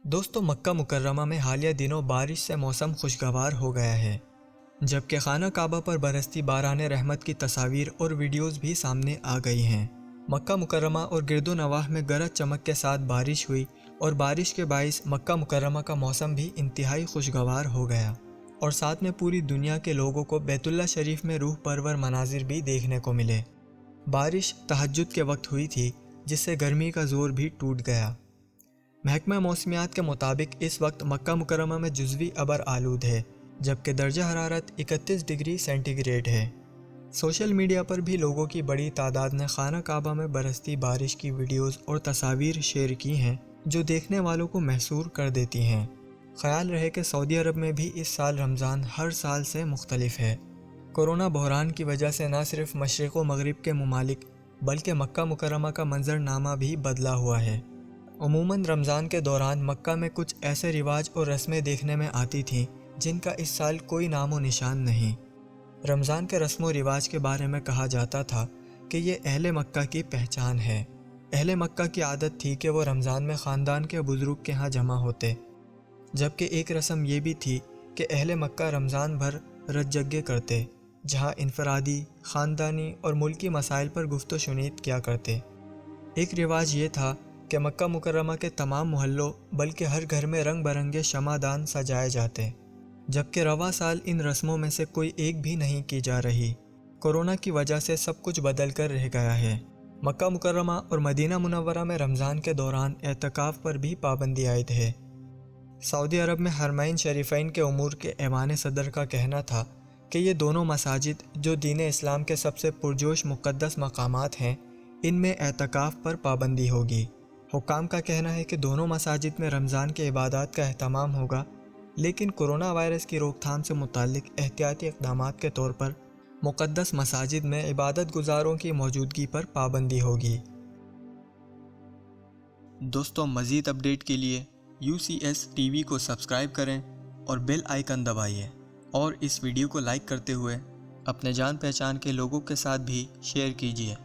دوستو مکہ مکرمہ میں حالیہ دنوں بارش سے موسم خوشگوار ہو گیا ہے، جبکہ خانہ کعبہ پر برستی باران رحمت کی تصاویر اور ویڈیوز بھی سامنے آ گئی ہیں۔ مکہ مکرمہ اور گرد و نواح میں گرج چمک کے ساتھ بارش ہوئی اور بارش کے باعث مکہ مکرمہ کا موسم بھی انتہائی خوشگوار ہو گیا، اور ساتھ میں پوری دنیا کے لوگوں کو بیت اللہ شریف میں روح پرور مناظر بھی دیکھنے کو ملے۔ بارش تہجد کے وقت ہوئی تھی، جس سے گرمی کا زور بھی ٹوٹ گیا۔ محکمہ موسمیات کے مطابق اس وقت مکہ مکرمہ میں جزوی ابر آلود ہے، جبکہ درجہ حرارت 31 ڈگری سینٹی گریڈ ہے۔ سوشل میڈیا پر بھی لوگوں کی بڑی تعداد نے خانہ کعبہ میں برستی بارش کی ویڈیوز اور تصاویر شیئر کی ہیں، جو دیکھنے والوں کو محصور کر دیتی ہیں۔ خیال رہے کہ سعودی عرب میں بھی اس سال رمضان ہر سال سے مختلف ہے۔ کورونا بحران کی وجہ سے نہ صرف مشرق و مغرب کے ممالک بلکہ مکہ مکرمہ کا منظرنامہ بھی بدلا ہوا ہے۔ عموماً رمضان کے دوران مکہ میں کچھ ایسے رواج اور رسمیں دیکھنے میں آتی تھیں جن کا اس سال کوئی نام و نشان نہیں۔ رمضان کے رسم و رواج کے بارے میں کہا جاتا تھا کہ یہ اہل مکہ کی پہچان ہے۔ اہل مکہ کی عادت تھی کہ وہ رمضان میں خاندان کے بزرگ کے ہاں جمع ہوتے، جبکہ ایک رسم یہ بھی تھی کہ اہل مکہ رمضان بھر رت جگے کرتے، جہاں انفرادی، خاندانی اور ملکی مسائل پر گفت و شنید کیا کرتے۔ ایک رواج یہ تھا کہ مکہ مکرمہ کے تمام محلوں بلکہ ہر گھر میں رنگ برنگے شمعدان سجائے جاتے، جبکہ رواں سال ان رسموں میں سے کوئی ایک بھی نہیں کی جا رہی۔ کورونا کی وجہ سے سب کچھ بدل کر رہ گیا ہے۔ مکہ مکرمہ اور مدینہ منورہ میں رمضان کے دوران اعتکاف پر بھی پابندی عائد ہے۔ سعودی عرب میں حرمین شریفین کے امور کے ایوان صدر کا کہنا تھا کہ یہ دونوں مساجد جو دین اسلام کے سب سے پرجوش مقدس مقامات ہیں، ان میں اعتکاف پر پابندی ہوگی۔ حکام کا کہنا ہے کہ دونوں مساجد میں رمضان کے عبادات کا اہتمام ہوگا، لیکن کورونا وائرس کی روک تھام سے متعلق احتیاطی اقدامات کے طور پر مقدس مساجد میں عبادت گزاروں کی موجودگی پر پابندی ہوگی۔ دوستو مزید اپڈیٹ کے لیے UCS TV کو سبسکرائب کریں اور بیل آئیکن دبائیے، اور اس ویڈیو کو لائک کرتے ہوئے اپنے جان پہچان کے لوگوں کے ساتھ بھی شیئر کیجیے۔